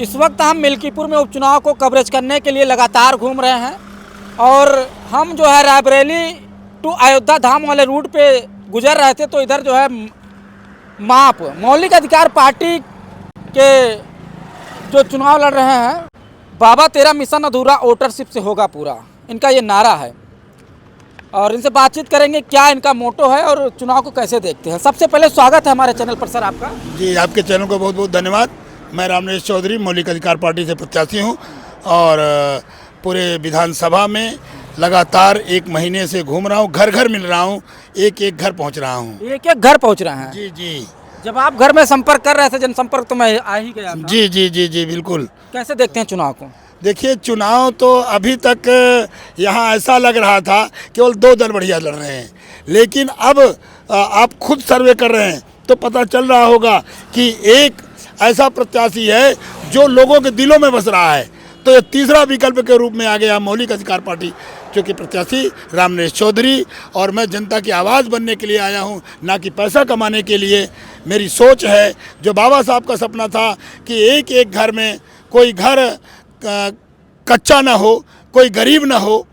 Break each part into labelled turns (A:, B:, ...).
A: इस वक्त हम मिल्कीपुर में उपचुनाव को कवरेज करने के लिए लगातार घूम रहे हैं और हम जो है रायबरेली टू अयोध्या धाम वाले रूट पे गुजर रहे थे तो इधर जो है माप मौलिक अधिकार पार्टी के जो चुनाव लड़ रहे हैं, बाबा तेरा मिशन अधूरा वोटरशिप से होगा पूरा, इनका ये नारा है और इनसे बातचीत करेंगे क्या इनका मोटो है और चुनाव को कैसे देखते हैं। सबसे पहले स्वागत है हमारे चैनल पर सर आपका।
B: जी, आपके चैनल को बहुत बहुत धन्यवाद। मैं रामनेश चौधरी मौलिक अधिकार पार्टी से प्रत्याशी हूं और पूरे विधानसभा में लगातार 1 महीने से घूम रहा हूं, घर घर मिल रहा हूं, एक एक घर पहुंच रहा हूं।
A: एक एक घर पहुंच रहे हैं?
B: जी जी।
A: जब आप घर में संपर्क कर रहे थे, जनसंपर्क तो मैं आ ही गया था।
B: जी जी जी जी बिल्कुल।
A: कैसे देखते हैं चुनाव को?
B: देखिए, चुनाव तो अभी तक यहाँ ऐसा लग रहा था केवल 2 दल बढ़िया लड़ रहे हैं, लेकिन अब आप खुद सर्वे कर रहे हैं तो पता चल रहा होगा कि एक ऐसा प्रत्याशी है जो लोगों के दिलों में बस रहा है। तो ये तीसरा विकल्प के रूप में आ गया मौलिक अधिकार पार्टी, जो कि प्रत्याशी रामनेश चौधरी, और मैं जनता की आवाज़ बनने के लिए आया हूँ, ना कि पैसा कमाने के लिए। मेरी सोच है, जो बाबा साहब का सपना था कि एक एक घर में कोई घर कच्चा ना हो, कोई गरीब ना हो,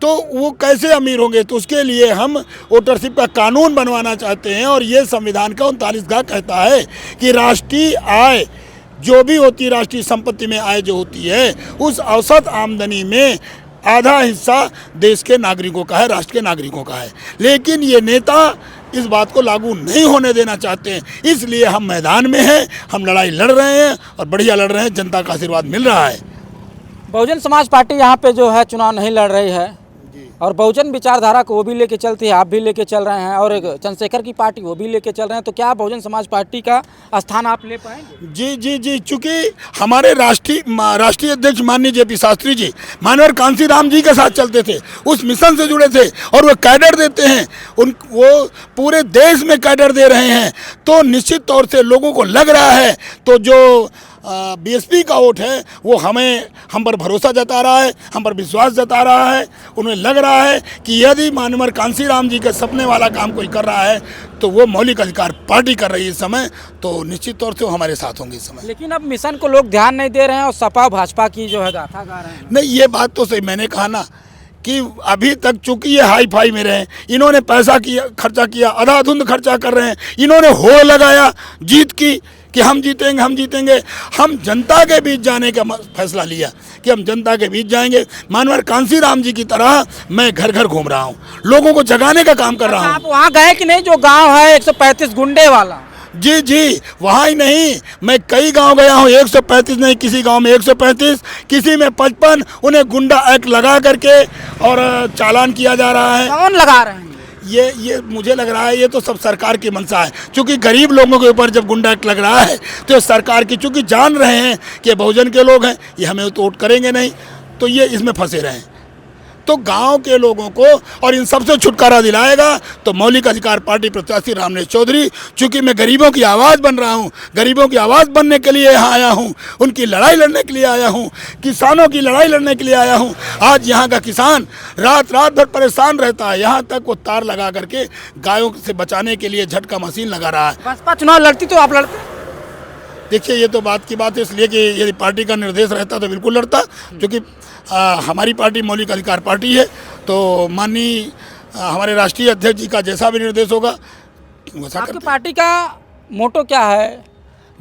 B: तो वो कैसे अमीर होंगे। तो उसके लिए हम वोटरशिप का कानून बनवाना चाहते हैं और ये संविधान का 39 कहता है कि राष्ट्रीय आय जो भी होती है, राष्ट्रीय संपत्ति में आय जो होती है, उस औसत आमदनी में आधा हिस्सा देश के नागरिकों का है, राष्ट्र के नागरिकों का है। लेकिन ये नेता इस बात को लागू नहीं होने देना चाहते हैं, इसलिए हम मैदान में हैं, हम लड़ाई लड़ रहे हैं और बढ़िया लड़ रहे हैं, जनता का आशीर्वाद मिल रहा है।
A: बहुजन समाज पार्टी यहाँ पे जो है चुनाव नहीं लड़ रही है और बहुजन विचारधारा को वो भी लेके चलती है, आप भी लेके चल रहे हैं, और एक चंद्रशेखर की पार्टी वो भी लेके चल रहे हैं, तो क्या बहुजन समाज पार्टी का स्थान आप ले पाएंगे?
B: जी जी जी, चूँकि हमारे राष्ट्रीय अध्यक्ष माननीय जेपी शास्त्री जी मानवर कांसीराम जी के साथ चलते थे, उस मिशन से जुड़े थे और वो कैडर देते हैं, वो पूरे देश में कैडर दे रहे हैं, तो निश्चित तौर से लोगों को लग रहा है, तो जो बीएसपी का वोट है वो हम पर भरोसा जता रहा है, हम पर विश्वास जता रहा है। उन्हें लग रहा है कि यदि मानवर कांसीराम जी के सपने वाला काम कोई कर रहा है तो वो मौलिक अधिकार पार्टी कर रही है इस समय, तो निश्चित तौर से वो हमारे साथ होंगे इस समय।
A: लेकिन अब मिशन को लोग ध्यान नहीं दे रहे हैं और सपा भाजपा की जो है गाथा गा रहे हैं।
B: नहीं, ये बात तो सही, मैंने कहा ना कि अभी तक चूंकि ये हाई फाई में रहे, इन्होंने पैसा खर्चा किया, अंधाधुंध खर्चा कर रहे हैं, इन्होंने होड़ लगाया जीत की कि हम जीतेंगे हम जीतेंगे। हम जनता के बीच जाने का फैसला लिया कि हम जनता के बीच जाएंगे। मानवर कांसीराम जी की तरह मैं घर घर घूम रहा हूँ, लोगों को जगाने का काम कर रहा हूँ।
A: आप वहाँ गए कि नहीं, जो गांव है 135 गुंडे वाला?
B: जी जी, वहाँ ही नहीं, मैं कई गांव गया हूँ। 135 नहीं, किसी गांव में 135, किसी में 55। उन्हें गुंडा एक्ट लगा करके और चालान किया जा रहा है।
A: कौन लगा रहे हैं?
B: ये मुझे लग रहा है ये तो सब सरकार की मंशा है, क्योंकि गरीब लोगों के ऊपर जब गुंडा एक्ट लग रहा है तो सरकार की, चूंकि जान रहे हैं कि बहुजन के लोग हैं, ये हमें तो वोट करेंगे नहीं, तो ये इसमें फंसे रहें। तो गांव के लोगों को और इन सबसे छुटकारा दिलाएगा तो मौलिक अधिकार पार्टी प्रत्याशी रामनेश चौधरी। चूँकि मैं गरीबों की आवाज़ बन रहा हूं, गरीबों की आवाज़ बनने के लिए यहाँ आया हूं, उनकी लड़ाई लड़ने के लिए आया हूं, किसानों की लड़ाई लड़ने के लिए आया हूं। आज यहाँ का किसान रात भर परेशान रहता है, यहाँ तक वो तार लगा करके गायों से बचाने के लिए झटका मशीन लगा रहा है।
A: बसपा चुनाव लड़ती तो आप लड़ते?
B: देखिए, ये तो बात की बात है, इसलिए कि यदि पार्टी का निर्देश रहता तो बिल्कुल लड़ता, क्योंकि हमारी पार्टी मौलिक अधिकार पार्टी है, तो माननीय हमारे राष्ट्रीय अध्यक्ष जी का जैसा भी निर्देश होगा वैसा।
A: आपकी पार्टी का मोटो क्या है?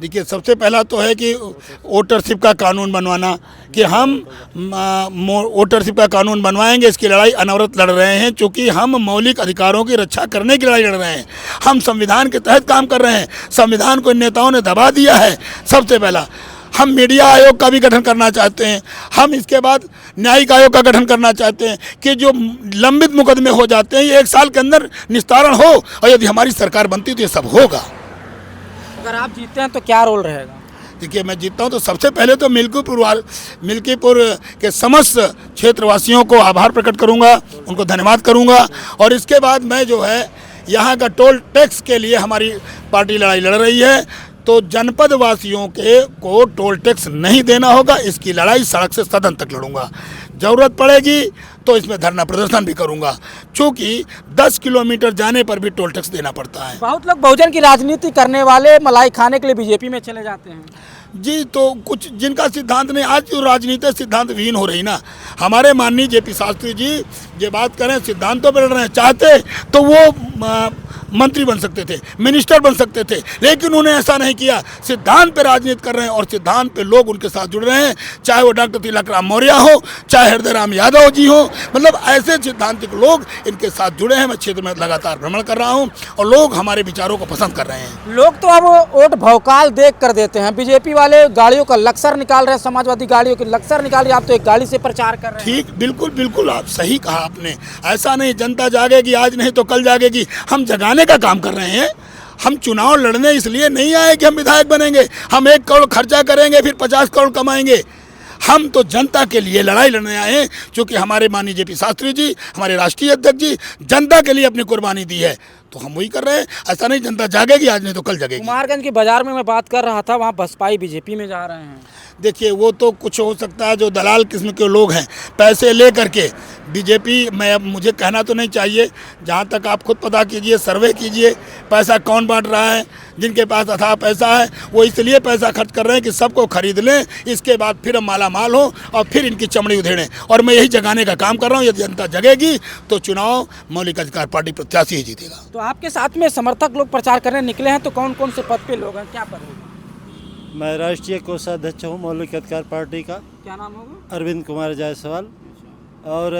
B: देखिए, सबसे पहला तो है कि वोटरशिप का कानून बनवाना, कि हम वोटरशिप का कानून बनवाएंगे। इसकी लड़ाई अनवरत लड़ रहे हैं, क्योंकि हम मौलिक अधिकारों की रक्षा करने की लड़ाई लड़ रहे हैं। हम संविधान के तहत काम कर रहे हैं, संविधान को इन नेताओं ने दबा दिया है। सबसे पहला हम मीडिया आयोग का भी गठन करना चाहते हैं, हम इसके बाद न्यायिक आयोग का गठन करना चाहते हैं कि जो लंबित मुकदमे हो जाते हैं ये 1 साल के अंदर निस्तारण हो, और यदि हमारी सरकार बनती तो ये सब होगा।
A: अगर आप जीतते हैं तो क्या रोल रहेगा?
B: देखिए, मैं जीतता हूं तो सबसे पहले तो मिल्कीपुर के समस्त क्षेत्रवासियों को आभार प्रकट करूंगा, उनको धन्यवाद करूंगा, और इसके बाद मैं जो है यहाँ का टोल टैक्स के लिए हमारी पार्टी लड़ाई लड़ रही है, तो जनपद वासियों को टोल टैक्स नहीं देना होगा। इसकी लड़ाई सड़क से सदन तक लड़ूंगा। ज़रूरत पड़ेगी तो इसमें धरना प्रदर्शन भी करूंगा, क्योंकि 10 किलोमीटर जाने पर भी टोल टैक्स देना पड़ता है।
A: बहुत लोग बहुजन की राजनीति करने वाले मलाई खाने के लिए बीजेपी में चले जाते हैं।
B: जी, तो कुछ जिनका सिद्धांत नहीं, आज जो राजनीति सिद्धांत विहीन हो रही ना, हमारे माननीय जेपी शास्त्री जी ये बात करें, सिद्धांतों पर लड़ रहे हैं, चाहते तो वो मंत्री बन सकते थे, मिनिस्टर बन सकते थे, लेकिन उन्होंने ऐसा नहीं किया। सिद्धांत पे राजनीति कर रहे हैं और सिद्धांत पे लोग उनके साथ जुड़ रहे हैं, चाहे वो डॉक्टर तिलक राम मौर्य हो, चाहे हृदय राम यादव जी हो, मतलब ऐसे सिद्धांतिक लोग इनके साथ जुड़े हैं। मैं क्षेत्र में लगातार भ्रमण कर रहा हूँ और लोग हमारे विचारों को पसंद कर रहे हैं।
A: लोग तो अब वोट भौकाल देख कर देते हैं। बीजेपी वाले गाड़ियों का लक्सर निकाल रहे हैं, समाजवादी गाड़ियों की लक्सर निकाल रही है, आप तो एक गाड़ी से प्रचार कर रहे हैं।
B: ठीक, बिल्कुल बिल्कुल, आप सही कहा आपने। ऐसा नहीं जनता जागेगी, आज नहीं तो कल जागेगी। हम जगाने का काम कर रहे हैं। हम चुनाव लड़ने इसलिए नहीं आए कि हम विधायक बनेंगे, हम 1 करोड़ खर्चा करेंगे फिर 50 करोड़ कमाएंगे। हम तो जनता के लिए लड़ाई लड़ने आए हैं, क्योंकि हमारे माननीय जेपी शास्त्री जी, हमारे राष्ट्रीय अध्यक्ष जी जनता के लिए अपनी कुर्बानी दी है, तो हम वही कर रहे हैं। ऐसा नहीं जनता जागेगी, आज नहीं तो कल जागेगी।
A: कुमारगंज के बाजार में मैं बात कर रहा था, वहाँ बसपाई बीजेपी में जा रहे हैं।
B: देखिए, वो तो कुछ हो सकता है, जो दलाल किस्म के लोग हैं, पैसे ले करके बीजेपी में, अब मुझे कहना तो नहीं चाहिए, जहाँ तक आप खुद पता कीजिए, सर्वे कीजिए, पैसा कौन बांट रहा है। जिनके पास अथाह पैसा है वो इसलिए पैसा खर्च कर रहे हैं कि सबको खरीद लें, इसके बाद फिर हम माला माल हो और फिर इनकी चमड़ी उधेड़ें। और मैं यही जगाने का काम कर रहा हूँ। यदि जनता जगेगी तो चुनाव मौलिक अधिकार पार्टी प्रत्याशी ही जीतेगा।
A: तो आपके साथ में समर्थक लोग प्रचार करने निकले हैं, तो कौन कौन से पद पे लोग हैं, क्या पद होगा?
C: मैं राष्ट्रीय कोषाध्यक्ष हूँ मौलिक अधिकार पार्टी का।
A: क्या नाम होगा?
C: अरविंद कुमार जायसवाल। और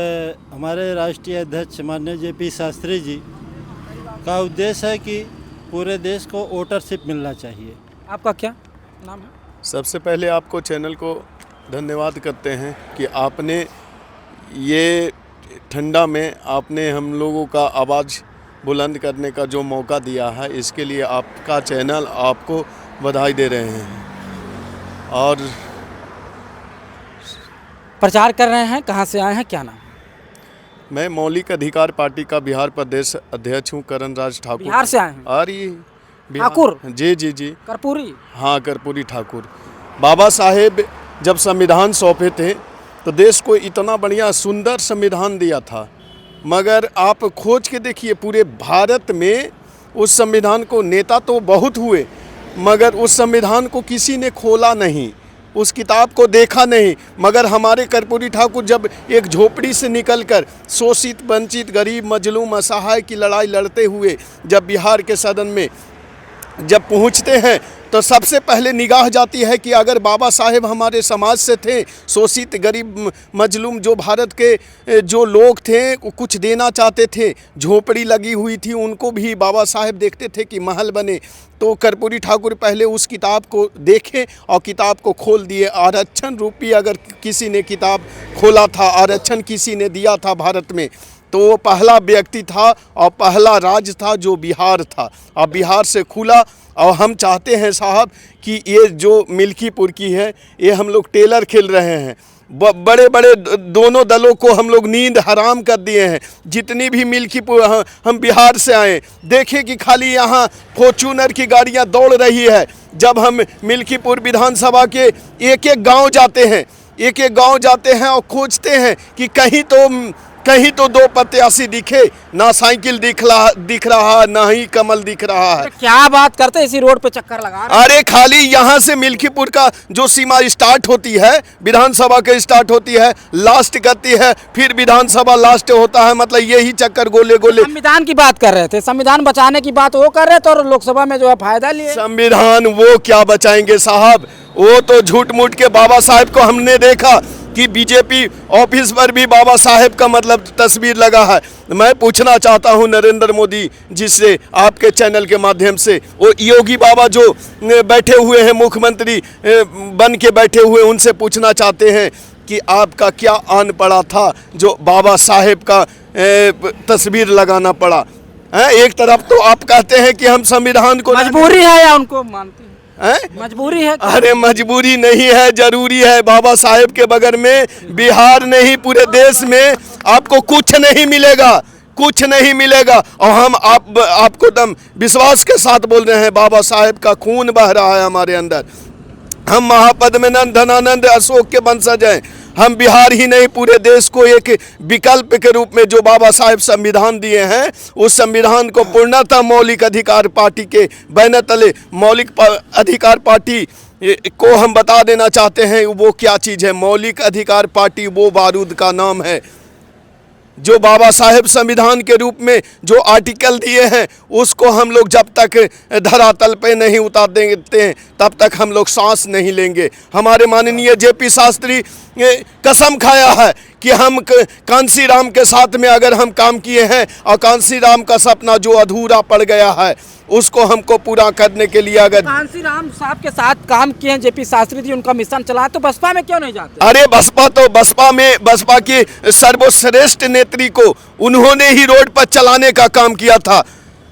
C: हमारे राष्ट्रीय अध्यक्ष माननीय जेपी शास्त्री जी का उद्देश्य है कि पूरे देश को वोटरशिप मिलना चाहिए।
A: आपका क्या नाम है?
D: सबसे पहले आपको चैनल को धन्यवाद करते हैं कि आपने ये ठंडा में आपने हम लोगों का आवाज़ बुलंद करने का जो मौका दिया है, इसके लिए आपका चैनल आपको बधाई दे रहे हैं। और
A: प्रचार कर रहे हैं, कहाँ से आए हैं, क्या नाम?
D: मैं मौलिक अधिकार पार्टी का बिहार प्रदेश अध्यक्ष हूँ, करण राज ठाकुर।
A: बिहार से आए हैं?
D: अरे
A: ठाकुर?
D: जी जी जी,
A: कर्पूरी?
D: हाँ, कर्पूरी ठाकुर। बाबा साहेब जब संविधान सौंपे थे तो देश को इतना बढ़िया सुंदर संविधान दिया था, मगर आप खोज के देखिए पूरे भारत में उस संविधान को, नेता तो बहुत हुए मगर उस संविधान को किसी ने खोला नहीं, उस किताब को देखा नहीं। मगर हमारे कर्पूरी ठाकुर जब एक झोपड़ी से निकलकर शोषित, वंचित, गरीब, मजलूम, असहाय की लड़ाई लड़ते हुए जब बिहार के सदन में जब पहुंचते हैं तो सबसे पहले निगाह जाती है कि अगर बाबा साहेब हमारे समाज से थे, शोषित, गरीब, मजलूम जो भारत के जो लोग थे कुछ देना चाहते थे, झोपड़ी लगी हुई थी, उनको भी बाबा साहेब देखते थे कि महल बने। तो कर्पूरी ठाकुर पहले उस किताब को देखे और किताब को खोल दिए। आरक्षण रूपी अगर किसी ने किताब खोला था, आरक्षण किसी ने दिया था भारत में, तो वो पहला व्यक्ति था और पहला राज्य था जो बिहार था। अब बिहार से खुला और हम चाहते हैं साहब कि ये जो मिल्कीपुर की है, ये हम लोग टेलर खेल रहे हैं। बड़े बड़े दोनों दलों को हम लोग नींद हराम कर दिए हैं। जितनी भी मिल्कीपुर, हम बिहार से आए, देखें कि खाली यहाँ फॉर्च्यूनर की गाड़ियाँ दौड़ रही है। जब हम मिल्कीपुर विधानसभा के एक एक गांव जाते हैं, एक एक गांव जाते हैं और खोजते हैं कि कहीं तो दो प्रत्याशी दिखे, ना साइकिल दिख रहा, ना ही कमल दिख रहा है।
A: क्या बात करते हैं, इसी रोड पे चक्कर लगा रहे हैं।
D: अरे खाली यहाँ से मिल्कीपुर का जो सीमा स्टार्ट होती है, विधानसभा के स्टार्ट होती है, लास्ट करती है, फिर विधानसभा लास्ट होता है, मतलब यही चक्कर गोले गोले।
A: संविधान की बात कर रहे थे, संविधान बचाने की बात वो कर रहे थे और लोकसभा में जो है फायदा लिए।
D: संविधान वो क्या बचाएंगे साहब, वो तो झूठ मूठ के। बाबा साहेब को हमने देखा कि बीजेपी ऑफिस पर भी बाबा साहेब का मतलब तस्वीर लगा है। मैं पूछना चाहता हूं नरेंद्र मोदी जी से, आपके चैनल के माध्यम से, वो योगी बाबा जो बैठे हुए हैं, मुख्यमंत्री बन के बैठे हुए, उनसे पूछना चाहते हैं कि आपका क्या आन पड़ा था जो बाबा साहेब का तस्वीर लगाना पड़ा है? एक तरफ तो आप कहते हैं कि हम संविधान को,
A: मजबूरी है या उनको मानते हैं? मजबूरी है?
D: अरे मजबूरी नहीं है, जरूरी है। बाबा साहेब के बगैर में बिहार नहीं, पूरे देश में आपको कुछ नहीं मिलेगा, कुछ नहीं मिलेगा। और हम आपको दम विश्वास के साथ बोल रहे हैं, बाबा साहेब का खून बह रहा है हमारे अंदर। हम महापद्मनंद, धनानंद, अशोक के वंशज हैं। हम बिहार ही नहीं पूरे देश को एक विकल्प के रूप में जो बाबा साहेब संविधान दिए हैं, उस संविधान को पूर्णतः मौलिक अधिकार पार्टी के बैनर तले मौलिक अधिकार पार्टी को हम बता देना चाहते हैं वो क्या चीज़ है। मौलिक अधिकार पार्टी वो बारूद का नाम है जो बाबा साहेब संविधान के रूप में जो आर्टिकल दिए हैं उसको हम लोग जब तक धरातल पे नहीं उतार देते हैं तब तक हम लोग सांस नहीं लेंगे। हमारे माननीय जेपी शास्त्री कसम खाया है कि हम कांसी राम के साथ में अगर हम काम किए हैं और कांसी राम का सपना जो अधूरा पड़ गया है उसको हमको पूरा करने के लिए अगर
A: कांसी राम साहब के साथ काम किए हैं जेपी शास्त्री जी, उनका मिशन चला, तो बसपा में क्यों नहीं जाते?
D: अरे बसपा की सर्वश्रेष्ठ नेत्री को उन्होंने ही रोड पर चलाने का काम किया था।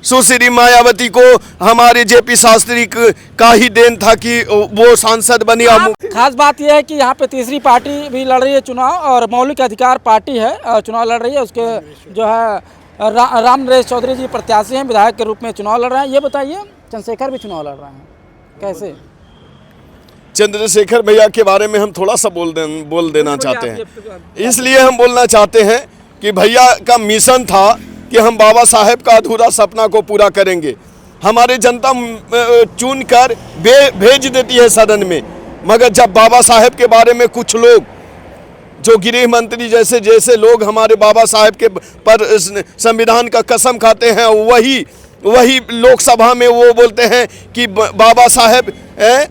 D: सुश्री मायावती को हमारे जेपी शास्त्री का ही देन था कि वो सांसद बनी।
A: खास बात यह है कि यहाँ पे तीसरी पार्टी भी लड़ रही है चुनाव, और मौलिक अधिकार पार्टी है चुनाव लड़ रही है। उसके जो है राम नरेश चौधरी जी प्रत्याशी हैं, विधायक के रूप में चुनाव लड़ रहे हैं। ये बताइए, चंद्रशेखर भी चुनाव लड़ रहे हैं, कैसे?
D: चंद्रशेखर भैया के बारे में हम थोड़ा सा बोल देना चाहते हैं। इसलिए हम बोलना चाहते हैं कि भैया का मिशन था कि हम बाबा साहेब का अधूरा सपना को पूरा करेंगे। हमारे जनता चुन कर भेज देती है सदन में, मगर जब बाबा साहेब के बारे में कुछ लोग जो गृह मंत्री जैसे लोग हमारे बाबा साहेब के पर संविधान का कसम खाते हैं, वही लोकसभा में वो बोलते हैं कि बाबा साहेब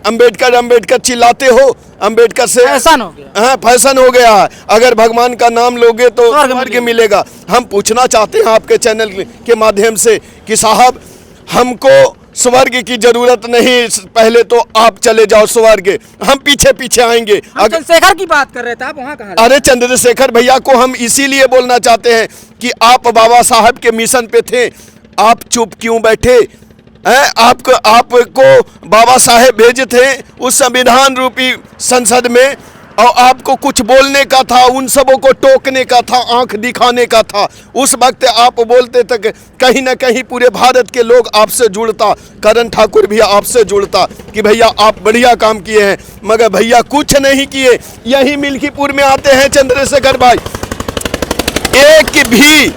D: अंबेडकर चिल्लाते हो, अंबेडकर से
A: फैशन हो गया।
D: हाँ, फैशन हो गया है। अगर भगवान का नाम लोगे तो स्वर्ग मिलेगा। हम पूछना चाहते हैं आपके चैनल के माध्यम से कि साहब हमको स्वर्ग की जरूरत नहीं, पहले तो आप चले जाओ स्वर्ग, हम पीछे आएंगे।
A: चंद्रशेखर की बात कर रहे थे आप, वहाँ कहाँ?
D: अरे चंद्रशेखर भैया को हम इसीलिए बोलना चाहते हैं कि आप बाबा साहब के मिशन पे थे, आप चुप क्यों बैठे हैं? आपको बाबा साहेब भेजे थे उस संविधान रूपी संसद में, और आपको कुछ बोलने का था, उन सबों को टोकने का था, आंख दिखाने का था। उस वक्त आप बोलते तक कहीं ना कहीं पूरे भारत के लोग आपसे जुड़ता, करण ठाकुर भी आपसे जुड़ता कि भैया आप बढ़िया काम किए हैं, मगर भैया कुछ नहीं किए। यही मिल्कीपुर में आते हैं चंद्रशेखर भाई, एक भी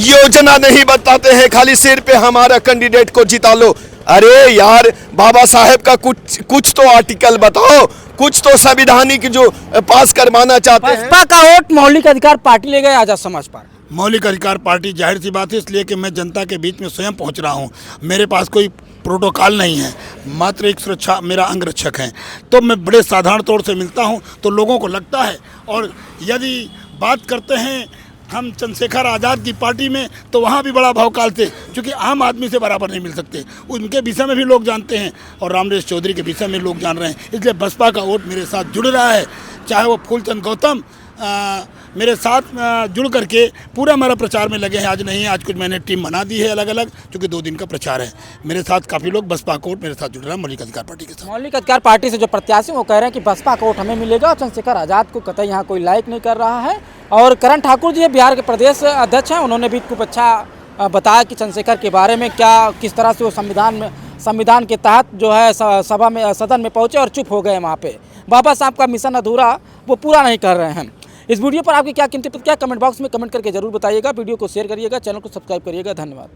D: योजना नहीं बताते हैं, खाली सिर पे हमारा कैंडिडेट को जिता लो। अरे यार, बाबा साहेब का कुछ तो आर्टिकल बताओ, कुछ तो संविधानिक जो पास करवाना चाहते हैं।
A: बसपा का वोट मौलिक अधिकार पार्टी ले गए आजाद समाज पार्टी।
B: मौलिक अधिकार पार्टी जाहिर सी बात है, इसलिए कि मैं जनता के बीच में स्वयं पहुंच रहा हूं। मेरे पास कोई प्रोटोकॉल नहीं है, मात्र एक सुरक्षा मेरा अंगरक्षक है। तो मैं बड़े साधारण तौर से मिलता हूं तो लोगों को लगता है, और यदि बात करते हैं हम चंद्रशेखर आज़ाद की पार्टी में तो वहाँ भी बड़ा भौकाल थे, क्योंकि आम आदमी से बराबर नहीं मिल सकते। उनके विषय में भी लोग जानते हैं और राम नरेश चौधरी के विषय में लोग जान रहे हैं। इसलिए बसपा का वोट मेरे साथ जुड़ रहा है, चाहे वो फूलचंद गौतम मेरे साथ जुड़ करके पूरा मेरा प्रचार में लगे हैं। आज नहीं, आज कुछ मैंने टीम बना दी है अलग अलग, क्योंकि 2 दिन का प्रचार है। मेरे साथ काफ़ी लोग बसपा का वोट मेरे साथ जुड़ रहा है मौलिक अधिकार पार्टी के साथ।
A: मौलिक अधिकार पार्टी से जो प्रत्याशी वो कह रहे हैं कि बसपा का वोट हमें मिलेगा, और चंद्रशेखर आज़ाद को कतई यहाँ कोई लाइक नहीं कर रहा है। और करण ठाकुर जी बिहार के प्रदेश अध्यक्ष हैं, उन्होंने भी खूब अच्छा बताया कि चंद्रशेखर के बारे में किस तरह से वो संविधान के तहत जो है सदन में पहुँचे और चुप हो गए वहाँ पे। बाबा साहब का मिशन अधूरा वो पूरा नहीं कर रहे हैं। इस वीडियो पर आपकी क्या कीमती प्रतिक्रिया कमेंट बॉक्स में कमेंट करके जरूर बताइएगा। वीडियो को शेयर करिएगा, चैनल को सब्सक्राइब करिएगा। धन्यवाद।